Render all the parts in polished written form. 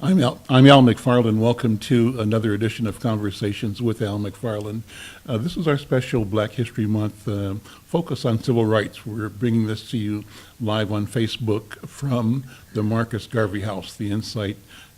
I'm Al McFarlane. Welcome to another edition of Conversations with Al McFarlane. This is our special Black History Month focus on civil rights. We're bringing this to you live on Facebook from the Marcus Garvey House, the Insight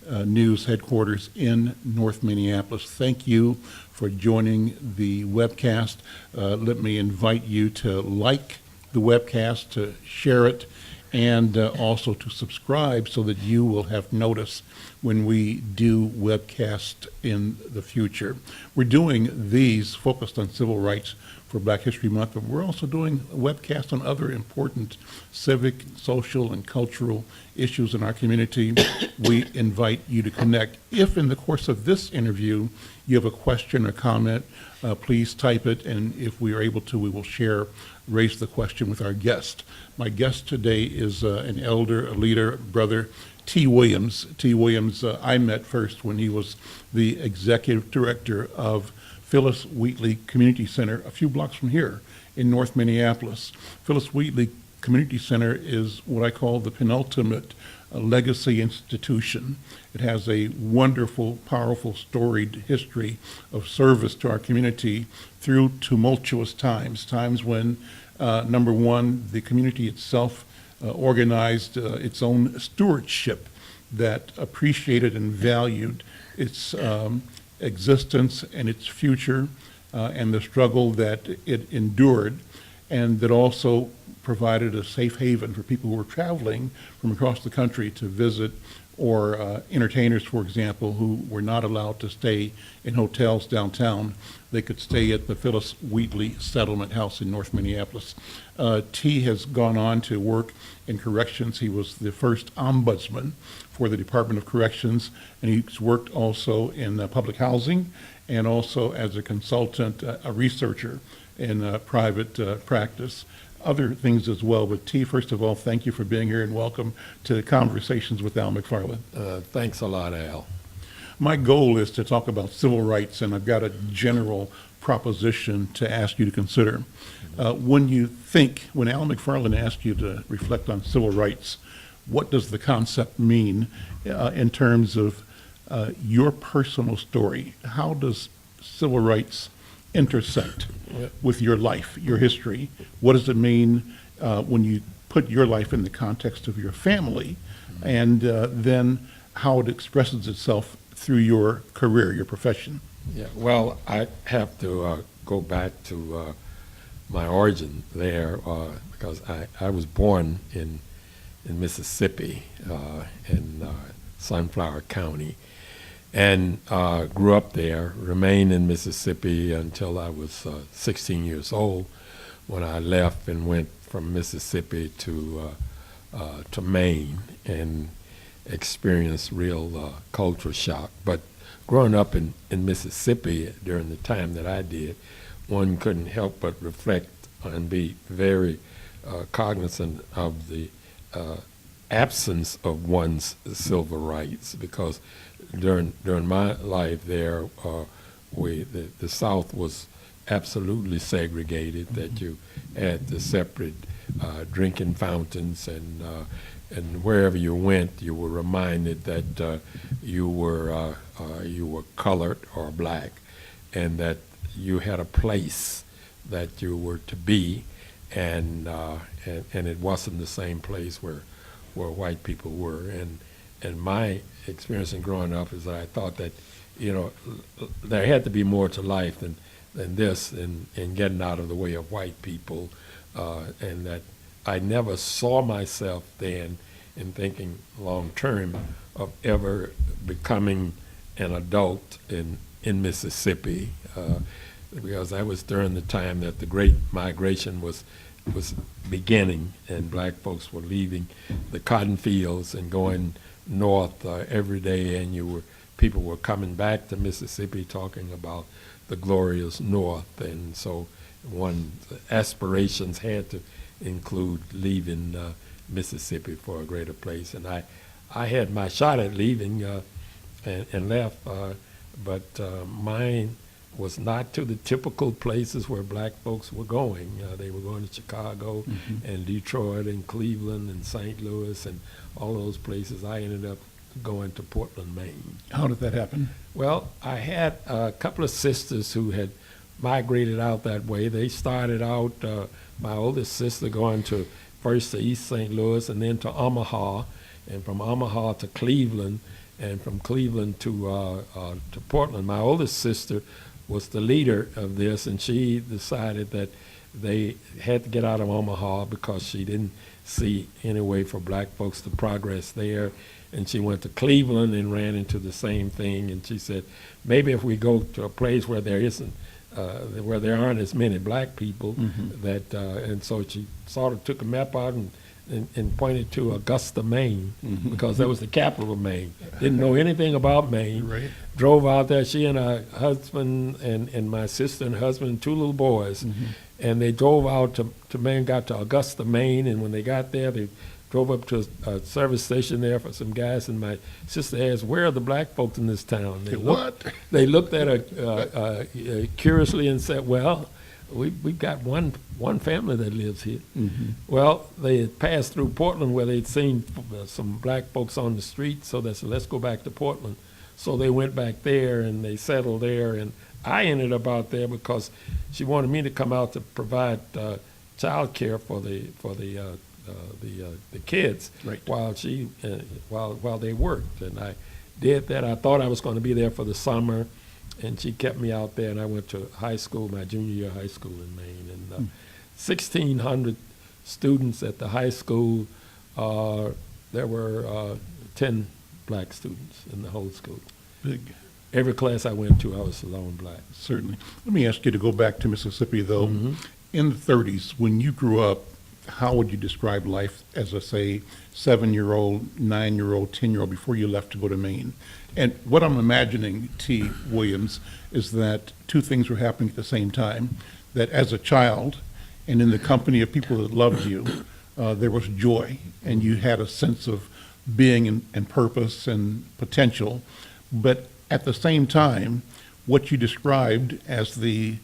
News headquarters in North Minneapolis. Thank you for joining the webcast. Let me invite you to like the webcast, to share it, and also to subscribe so that you will have notice when we do webcast in the future. We're doing these focused on civil rights for Black History Month, but we're also doing a webcast on other important civic, social, and cultural issues in our community. We invite you to connect. If in the course of this interview you have a question or comment, please type it, and if we are able to, we will raise the question with our guest. My guest today is an elder, a leader, brother, T. Williams. T. Williams, I met first when he was the executive director of Phyllis Wheatley Community Center a few blocks from here in North Minneapolis. Phyllis Wheatley Community Center is what I call the penultimate legacy institution. It has a wonderful, powerful, storied history of service to our community through tumultuous times when, number one, the community itself organized its own stewardship that appreciated and valued its existence and its future and the struggle that it endured, and that also provided a safe haven for people who were traveling from across the country to visit, or entertainers, for example, who were not allowed to stay in hotels downtown. They could stay at the Phyllis Wheatley Settlement House in North Minneapolis. T has gone on to work in corrections. He was the first ombudsman for the Department of Corrections, and he's worked also in public housing and also as a consultant, a researcher in private practice. Other things as well. But T, first of all, thank you for being here and welcome to Conversations with Al McFarlane. Thanks a lot, Al. My goal is to talk about civil rights, and I've got a general proposition to ask you to consider. When Al McFarlane asked you to reflect on civil rights, what does the concept mean in terms of your personal story? How does civil rights intersect with your life, your history? What does it mean when you put your life in the context of your family, and then how it expresses itself through your career, your profession? Yeah, well, I have to go back to my origin there because I was born in Mississippi, in Sunflower County, and grew up there, remained in Mississippi until I was 16 years old, when I left and went from Mississippi to Maine and experienced real culture shock. But growing up in Mississippi during the time that I did, one couldn't help but reflect and be very cognizant of the absence of one's civil rights, because during my life there, the South was absolutely segregated. That you had the separate drinking fountains, and wherever you went, you were reminded that you were colored or black, and that you had a place that you were to be, and it wasn't the same place where white people were. And my experience in growing up is that I thought that, there had to be more to life than this, in getting out of the way of white people, and that I never saw myself then in thinking long term of ever becoming an adult in Mississippi, because that was during the time that the Great Migration was beginning, and black folks were leaving the cotton fields and going north every day, and people were coming back to Mississippi talking about the glorious North, and so one's aspirations had to include leaving Mississippi for a greater place. And I had my shot at leaving and left, but mine was not to the typical places where black folks were going. They were going to Chicago and Detroit and Cleveland and St. Louis and all those places. I ended up going to Portland, Maine. How did that happen? Well, I had a couple of sisters who had migrated out that way. They started out, my oldest sister going to first to East St. Louis and then to Omaha, and from Omaha to Cleveland, and from Cleveland to Portland. My oldest sister was the leader of this, and she decided that they had to get out of Omaha because she didn't see any way for black folks to progress there. And she went to Cleveland and ran into the same thing. And she said, maybe if we go to a place where there isn't, where there aren't as many black people, that, and so she sort of took a map out and pointed to Augusta, Maine, because that was the capital of Maine. Didn't know anything about Maine. Right. Drove out there, she and her husband and my sister and husband and two little boys. And they drove out to Maine, got to Augusta, Maine, and when they got there, they drove up to a service station there for some gas, and my sister asked, where are the black folks in this town? They looked at her curiously and said, well, we've got one family that lives here. Well, they had passed through Portland where they'd seen some black folks on the street, so they said, let's go back to Portland. So they went back there and they settled there, and I ended up out there because she wanted me to come out to provide child care for the kids, right, while they worked, and I did that. I thought I was going to be there for the summer, and she kept me out there, and I went to high school, my junior year high school in Maine, and 1,600 students at the high school. There were 10 black students in the whole school. Big. Every class I went to, I was the lone black. Certainly. Let me ask you to go back to Mississippi, though. In the 30s, when you grew up, how would you describe life as a, say, 7-year-old, 9-year-old, 10-year-old before you left to go to Maine? And what I'm imagining, T. Williams, is that two things were happening at the same time. That as a child, and in the company of people that loved you, there was joy, and you had a sense of being and purpose and potential. But at the same time, what you described as the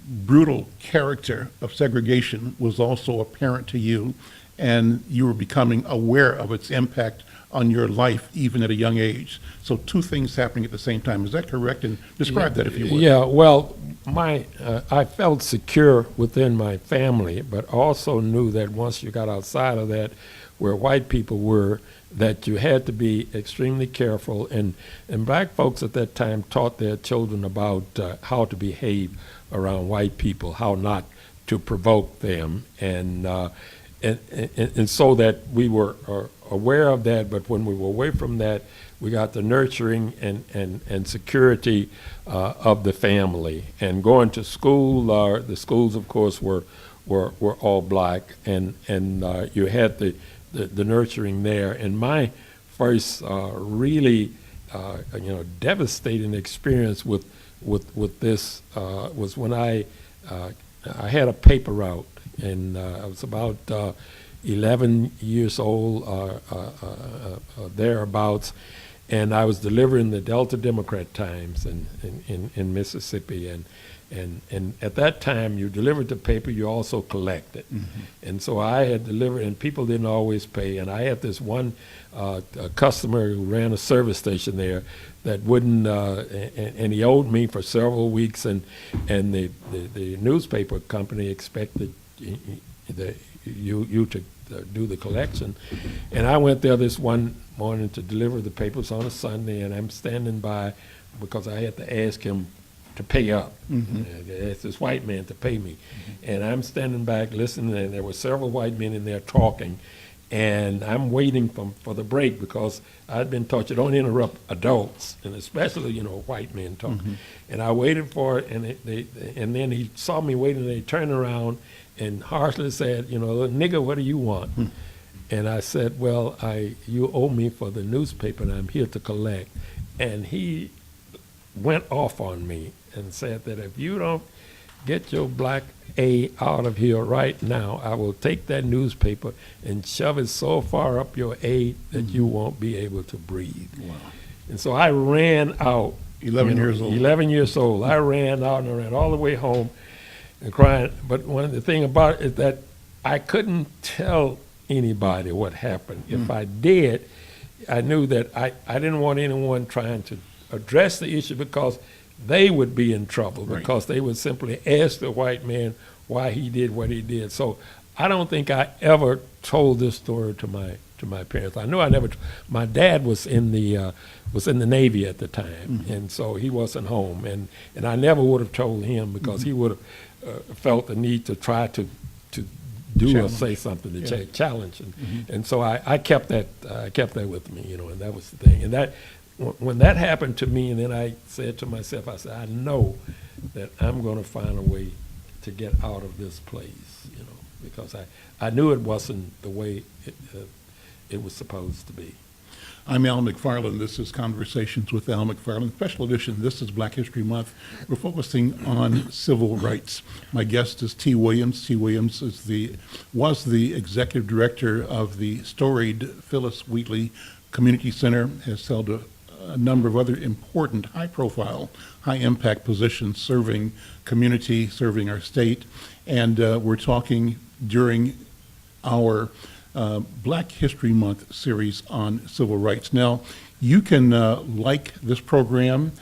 brutal character of segregation was also apparent to you, and you were becoming aware of its impact on your life even at a young age. So two things happening at the same time. Is that correct? And describe that if you would. Yeah, well, I felt secure within my family, but also knew that once you got outside of that, where white people were, that you had to be extremely careful. And black folks at that time taught their children about how to behave around white people, how not to provoke them, and so that we were aware of that. But when we were away from that, we got the nurturing and security of the family. And going to school, the schools, of course, were all black, and you had the nurturing there. And my first really devastating experience with this was when I had a paper route, and I was about 11 years old, thereabouts, and I was delivering the Delta Democrat Times in Mississippi, and at that time you delivered the paper, you also collected. And so I had delivered, and people didn't always pay, and I had this one a customer who ran a service station there that wouldn't, and he owed me for several weeks, and the newspaper company expected you to do the collection. And I went there this one morning to deliver the papers on a Sunday, and I'm standing by because I had to ask him to pay up. Ask this white man to pay me. And I'm standing back listening, and there were several white men in there talking, and I'm waiting for the break because I'd been taught you don't interrupt adults, and especially white men talking. And I waited for it, and then he saw me waiting, and he turned around and harshly said, nigga, what do you want? And I said, well, you owe me for the newspaper, and I'm here to collect. And he went off on me and said that if you don't get your black A out of here right now, I will take that newspaper and shove it so far up your A that you won't be able to breathe. Wow. And so I ran out. 11 years old. 11 years old. I ran out, and I ran all the way home and crying. But one of the thing about it is that I couldn't tell anybody what happened. If I did, I knew that I didn't want anyone trying to address the issue because they would be in trouble, Right. because they would simply ask the white man why he did what he did. So I don't think I ever told this story to my parents. I know I never. My dad was in the Navy at the time, and so he wasn't home, and I never would have told him, because he would have felt the need to try to do or Challenge. say something to Yeah. challenge, and so I kept that with me, and that was the thing. And that when that happened to me, and then I said to myself, I said, I know that I'm going to find a way to get out of this place, because I knew it wasn't the way it was supposed to be. I'm Al McFarlane. This is Conversations with Al McFarlane. Special edition. This is Black History Month. We're focusing on civil rights. My guest is T. Williams. T. Williams was the executive director of the storied Phyllis Wheatley Community Center, has held a number of other important, high-profile, high-impact positions serving community, serving our state. And we're talking during our Black History Month series on civil rights. Now, you can like this program.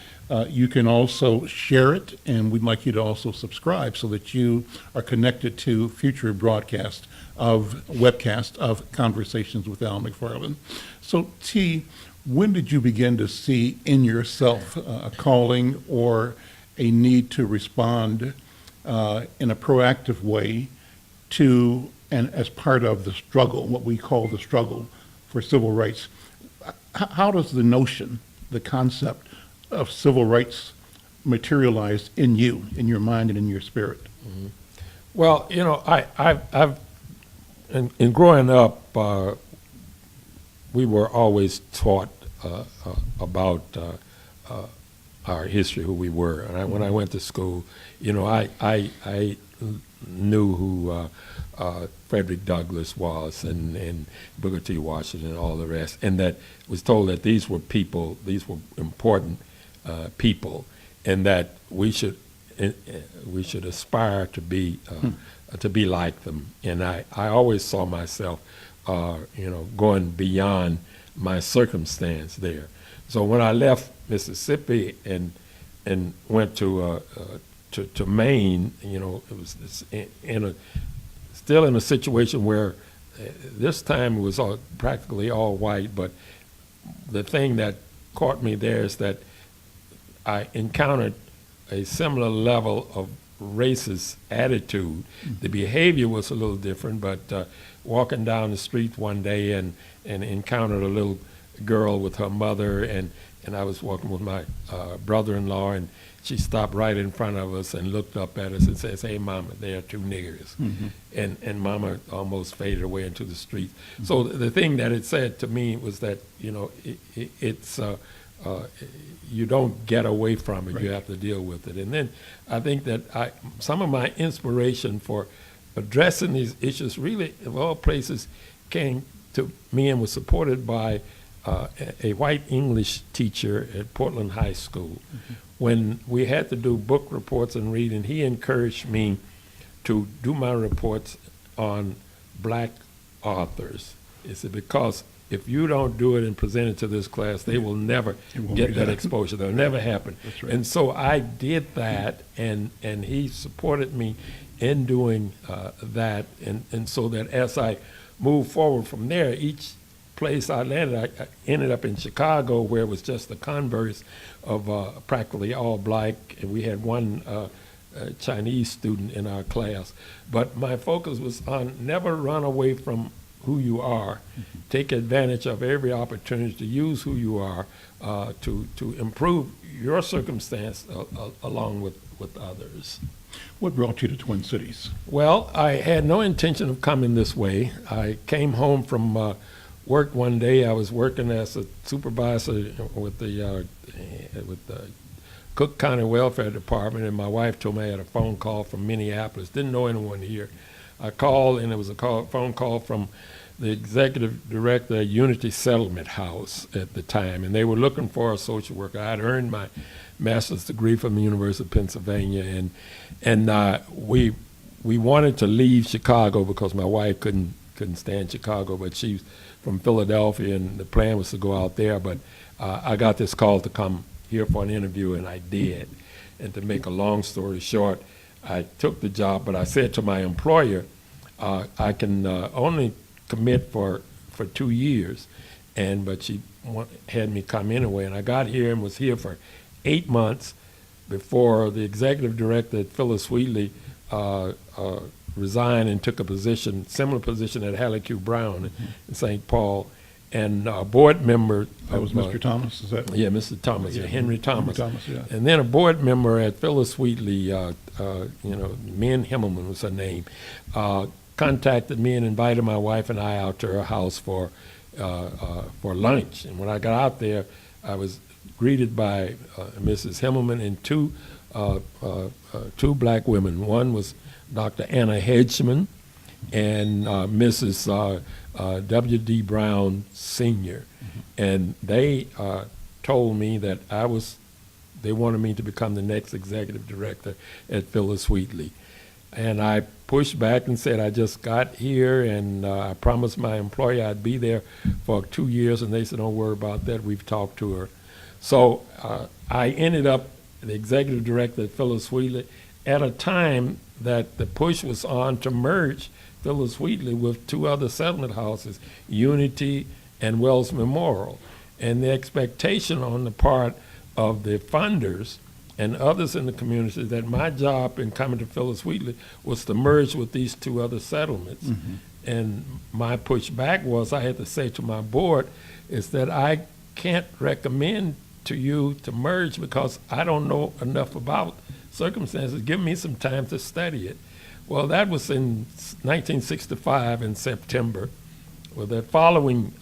You can also share it, and we'd like you to also subscribe so that you are connected to future webcasts of Conversations with Al McFarlane. So, T, when did you begin to see in yourself a calling or a need to respond in a proactive way to, and as part of the struggle, what we call the struggle for civil rights? How does the notion, the concept of civil rights materialize in you, in your mind and in your spirit? Mm-hmm. Well, I've in growing up, we were always taught about our history, who we were. And when I went to school, I knew who Frederick Douglass was, and Booker T. Washington, and all the rest, and that was told that these were people, these were important people, and that we should aspire to be like them. And I always saw myself, going beyond my circumstance there. So when I left Mississippi and went to Maine, it was still in a situation where this time it was practically all white, but the thing that caught me there is that I encountered a similar level of racist attitude. The behavior was a little different, but walking down the street one day and encountered a little girl with her mother, and I was walking with my brother-in-law, and she stopped right in front of us and looked up at us and says, "Hey, Mama, there are two niggers." And Mama almost faded away into the street. So the thing that it said to me was that, it's you don't get away from it. Right. You have to deal with it. And then I think that some of my inspiration for addressing these issues really, of all places, came to me and was supported by a white English teacher at Portland High School. When we had to do book reports and reading, he encouraged me to do my reports on black authors. He said, because if you don't do it and present it to this class, they will never get that exposure. That'll never happen. That's right. And so I did that, and he supported me in doing that. And so that as I moved forward from there, each place I landed, I ended up in Chicago, where it was just the converse of practically all black, and we had one Chinese student in our class. But my focus was on never run away from who you are. Take advantage of every opportunity to use who you are to improve your circumstance along with others. What brought you to Twin Cities? Well, I had no intention of coming this way. I came home from work one day. I was working as a supervisor with the Cook County Welfare Department, and my wife told me I had a phone call from Minneapolis. Didn't know anyone here. I called, and it was a phone call from the executive director at Unity Settlement House at the time, and they were looking for a social worker. I had earned my master's degree from the University of Pennsylvania, and we wanted to leave Chicago because my wife couldn't stand Chicago, but she from Philadelphia, and the plan was to go out there, but I got this call to come here for an interview, and I did. And to make a long story short, I took the job, but I said to my employer, I can only commit for 2 years, but she had me come anyway, and I got here and was here for 8 months before the executive director at Phyllis Wheatley resigned and took a position, similar position at Hallie Q. Brown in St. Paul, and a board member. That was Mr. Thomas, is that? Yeah, Mr. Thomas, yeah, Henry Thomas. Henry Thomas, yeah. And then a board member at Phyllis Wheatley, Min Himmelman was her name, contacted me and invited my wife and I out to her house for lunch. And when I got out there, I was greeted by Mrs. Himmelman and two black women. One was Dr. Anna Hedgeman and Mrs. W.D. Brown Sr. And they told me that they wanted me to become the next executive director at Phyllis Wheatley. And I pushed back and said I just got here, and I promised my employer I'd be there for 2 years, and they said, don't worry about that, we've talked to her. So I ended up the executive director at Phyllis Wheatley at a time that the push was on to merge Phyllis Wheatley with 2 other settlement houses, Unity and Wells Memorial. And the expectation on the part of the funders and others in the community that my job in coming to Phyllis Wheatley was to merge with these 2 other settlements. And my pushback was I had to say to my board is that I can't recommend to you to merge because I don't know enough about circumstances. Give me some time to study it. Well, that was in 1965 in September. Well, the following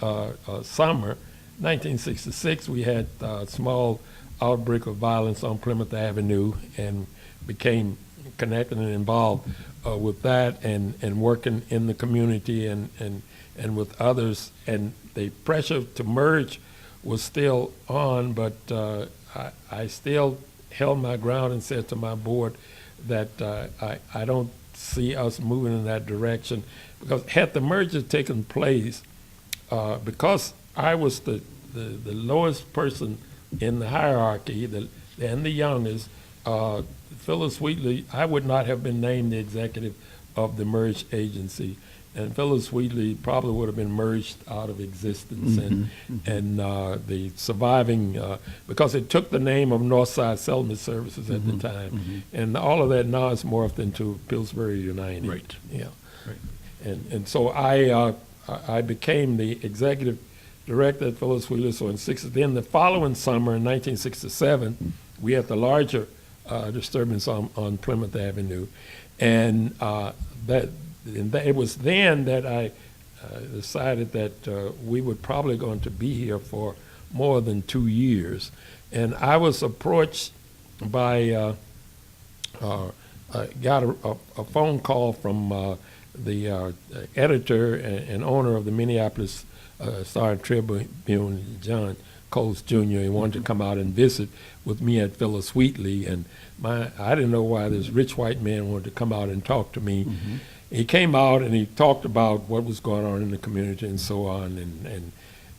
summer, 1966, we had a small outbreak of violence on Plymouth Avenue and became connected and involved with that and working in the community and with others. And the pressure to merge was still on, but I still held my ground and said to my board that I don't see us moving in that direction, because had the merger taken place, because I was the lowest person in the hierarchy and the youngest, Phyllis Wheatley, I would not have been named the executive of the merged agency, and Phyllis Wheatley probably would have been merged out of existence. And the surviving, because it took the name of Northside Settlement Services at the time, and all of that now is morphed into Pillsbury United. Right. Yeah. Right. And so I became the executive director at Phyllis Wheatley. So then the following summer in 1967, we had the larger disturbance on Plymouth Avenue, and it was then that I decided that we were probably going to be here for more than 2 years. And I was approached by, got a phone call from the editor and owner of the Minneapolis Star Tribune, John Coles Jr. He wanted to come out and visit with me at Phyllis Wheatley, and I didn't know why this rich white man wanted to come out and talk to me. He came out and he talked about what was going on in the community and so on,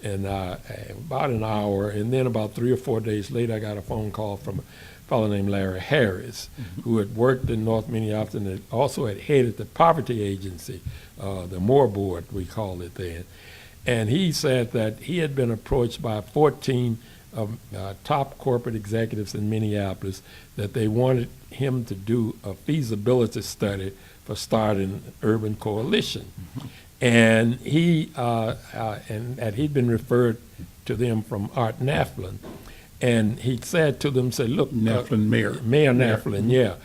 and about an hour, and then about 3 or 4 days later, I got a phone call from a fellow named Larry Harris, who had worked in North Minneapolis and also had headed the poverty agency, the Moore Board, we called it then. And he said that he had been approached by 14 top corporate executives in Minneapolis that they wanted him to do a feasibility study for starting an urban coalition. And he'd been referred to them from Art Naflin. And he said to them, look. Naflin, Mayor. Mayor Naflin, yeah.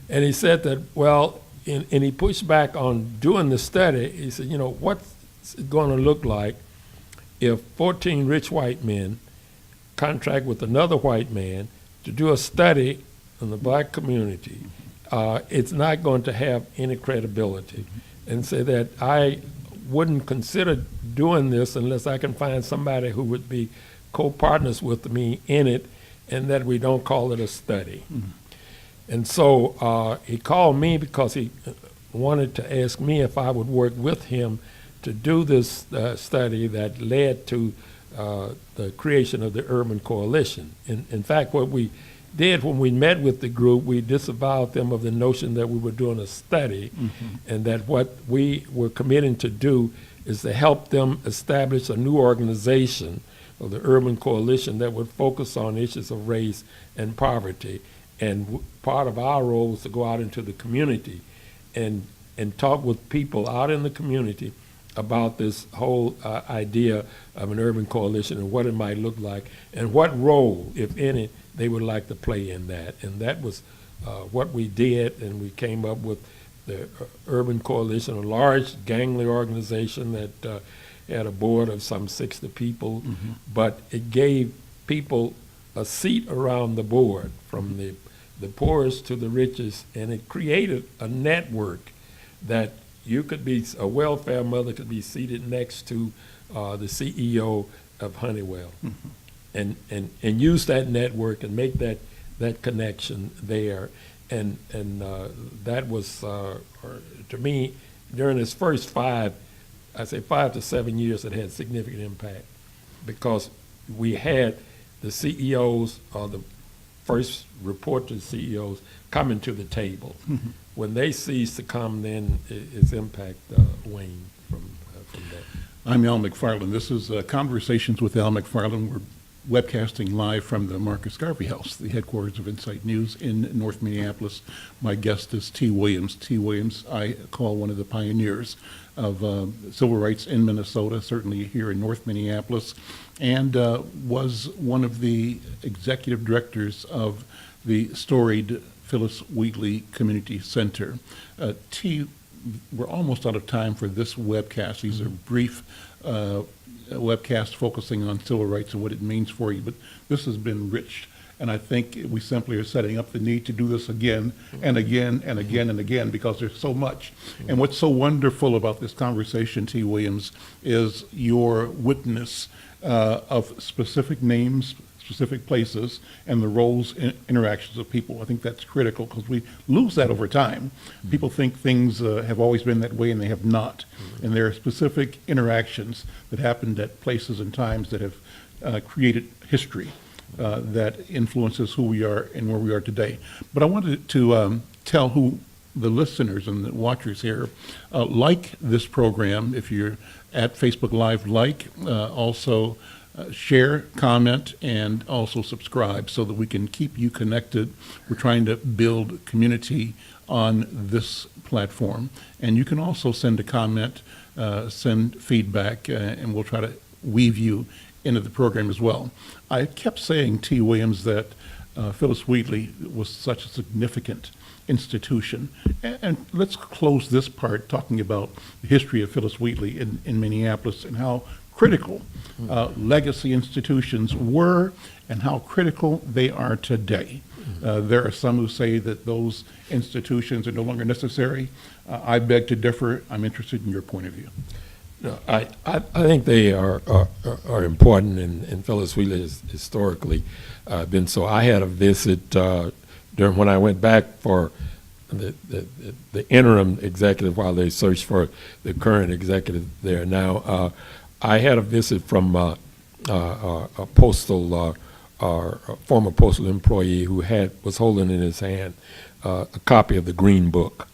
And he said that, well, and he pushed back on doing the study. He said, what's it going to look like if 14 rich white men contract with another white man to do a study on the black community? It's not going to have any credibility. And say that I wouldn't consider doing this unless I can find somebody who would be co-partners with me in it, and that we don't call it a study. And so he called me because he wanted to ask me if I would work with him to do this study that led to the creation of the Urban Coalition. In fact, what we did when we met with the group, we disavowed them of the notion that we were doing a study, and that what we were committing to do is to help them establish a new organization of the Urban Coalition that would focus on issues of race and poverty. And part of our role was to go out into the community and talk with people out in the community about this whole idea of an urban coalition and what it might look like and what role, if any, they would like to play in that. And that was what we did, and we came up with the Urban Coalition, a large gangly organization that had a board of some 60 people, but it gave people a seat around the board, from the poorest to the richest, and it created a network that you could be, a welfare mother could be seated next to the CEO of Honeywell, and use that network and make that connection there. And that was, to me, during its first 5 to 7 years, it had significant impact, because we had the CEOs, or the first report to the CEOs, coming to the table. When they cease to come, then its impact waned from that. I'm Al McFarlane. This is Conversations with Al McFarlane. We're webcasting live from the Marcus Garvey House, the headquarters of Insight News in North Minneapolis. My guest is T. Williams. T. Williams, I call one of the pioneers of civil rights in Minnesota, certainly here in North Minneapolis, and was one of the executive directors of the storied Phyllis Wheatley Community Center. T, we're almost out of time for this webcast. These are brief webcasts focusing on civil rights and what it means for you, but this has been rich. And I think we simply are setting up the need to do this again and again and again and again, because there's so much. And what's so wonderful about this conversation, T. Williams, is your witness of specific names, specific places, and the roles and interactions of people. I think that's critical, because we lose that over time. People think things have always been that way, and they have not. And there are specific interactions that happened at places and times that have created history that influences who we are and where we are today. But I wanted to tell who the listeners and the watchers here like this program. If you're at Facebook Live, also share, comment, and also subscribe, so that we can keep you connected. We're trying to build community on this platform. And you can also send a comment, send feedback, and we'll try to weave you into the program as well. I kept saying, T. Williams, that Phyllis Wheatley was such a significant institution. And let's close this part talking about the history of Phyllis Wheatley in Minneapolis, and how critical legacy institutions were and how critical they are today. There are some who say that those institutions are no longer necessary. I beg to differ. I'm interested in your point of view. No, I think they are important, and Phyllis Wheatley has historically been so. I had a visit during when I went back for the interim executive while they searched for the current executive there now. I had a visit from a postal, or a former postal employee who was holding in his hand a copy of the Green Book,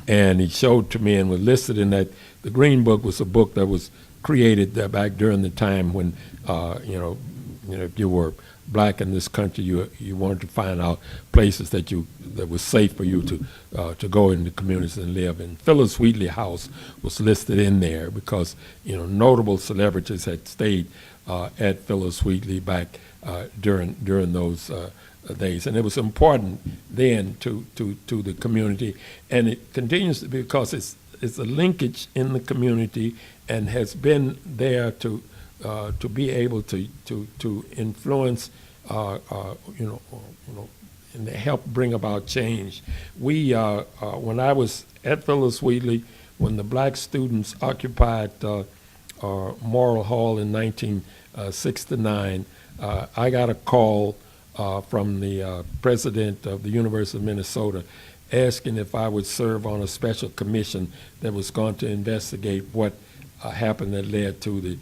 and he showed to me and was listed in that. The Green Book was a book that was created back during the time when, if you were black in this country, you wanted to find out places that was safe for you to go into communities and live. And Phyllis Wheatley House was listed in there because notable celebrities had stayed at Phyllis Wheatley back during those days, and it was important then to the community, and it continues to be, because it's a linkage in the community and has been there to be able to influence, and to help bring about change. We, when I was at Phyllis Wheatley, when the black students occupied Morrill Hall in 1969, I got a call from the president of the University of Minnesota asking if I would serve on a special commission that was going to investigate what happened that led to the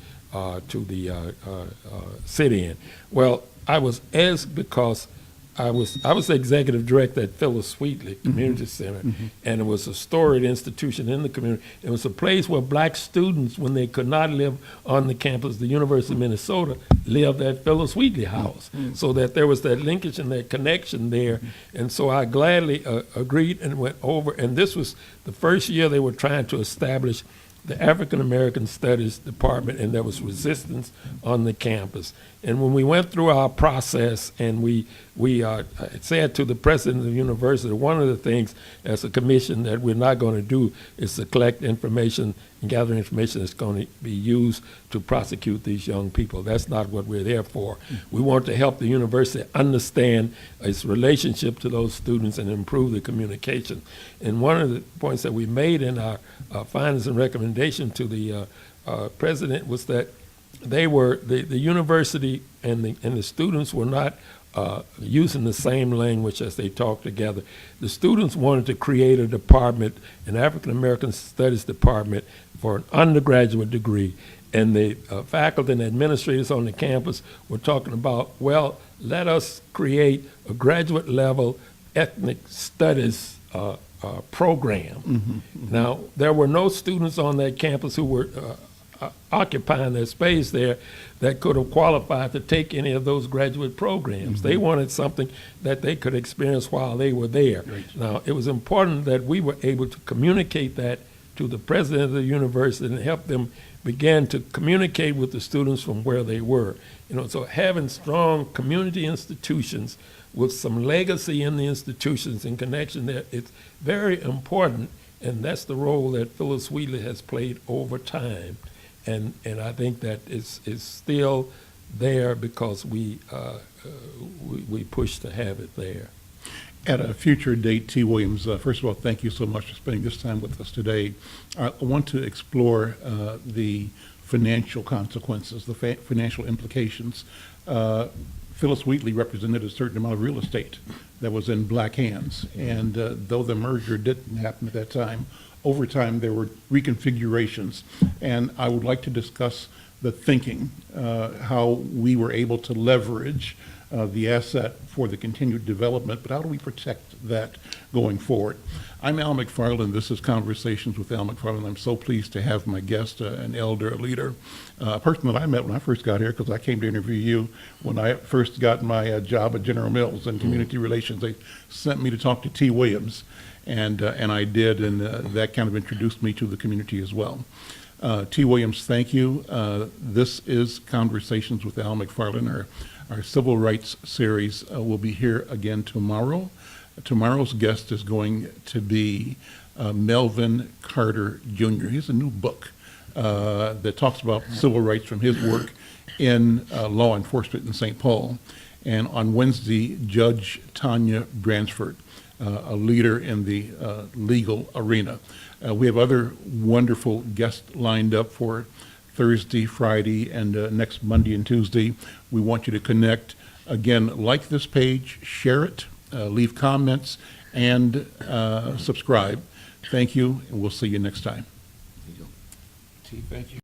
sit-in. Well, I was asked because I was the executive director at Phyllis Wheatley Community Center, and it was a storied institution in the community. It was a place where black students, when they could not live on the campus of the University of Minnesota, lived at Phyllis Wheatley House, so that there was that linkage and that connection there. And so I gladly agreed and went over, and this was the first year they were trying to establish the African American Studies Department, and there was resistance on the campus. And when we went through our process, and we said to the president of the university, one of the things as a commission that we're not going to do is to collect information and gather information that's going to be used to prosecute these young people. That's not what we're there for. We want to help the university understand its relationship to those students and improve the communication. And one of the points that we made in our findings and recommendation to the president was that they were the university and the students were not using the same language as they talked together. The students wanted to create a department, an African American Studies department, for an undergraduate degree, and the faculty and administrators on the campus were talking about, well, let us create a graduate level ethnic studies program. Now, there were no students on that campus who were occupying their space there that could have qualified to take any of those graduate programs. They wanted something that they could experience while they were there. Right. Now, it was important that we were able to communicate that to the president of the university and help them begin to communicate with the students from where they were. So having strong community institutions with some legacy in the institutions and connection there, it's very important, and that's the role that Phyllis Wheatley has played over time. And I think that is still there because we push to have it there. At a future date, T. Williams, first of all, thank you so much for spending this time with us today. I want to explore the financial consequences, the financial implications. Phyllis Wheatley represented a certain amount of real estate that was in black hands, and though the merger didn't happen at that time, over time there were reconfigurations, and I would like to discuss the thinking, how we were able to leverage the asset for the continued development, but how do we protect that going forward? I'm Al McFarlane. This is Conversations with Al McFarlane. I'm so pleased to have my guest, an elder, a leader, a person that I met when I first got here because I came to interview you when I first got my job at General Mills in community relations. They sent me to talk to T. Williams, and I did, and that kind of introduced me to the community as well. T. Williams, thank you. This is Conversations with Al McFarlane. Our civil rights series will be here again tomorrow. Tomorrow's guest is going to be Melvin Carter Jr. He has a new book that talks about civil rights from his work in law enforcement in St. Paul. And on Wednesday, Judge Tanya Bransford, a leader in the legal arena. We have other wonderful guests lined up for Thursday, Friday, and next Monday and Tuesday. We want you to connect. Again, like this page, share it, leave comments, and subscribe. Thank you, and we'll see you next time. T, thank you.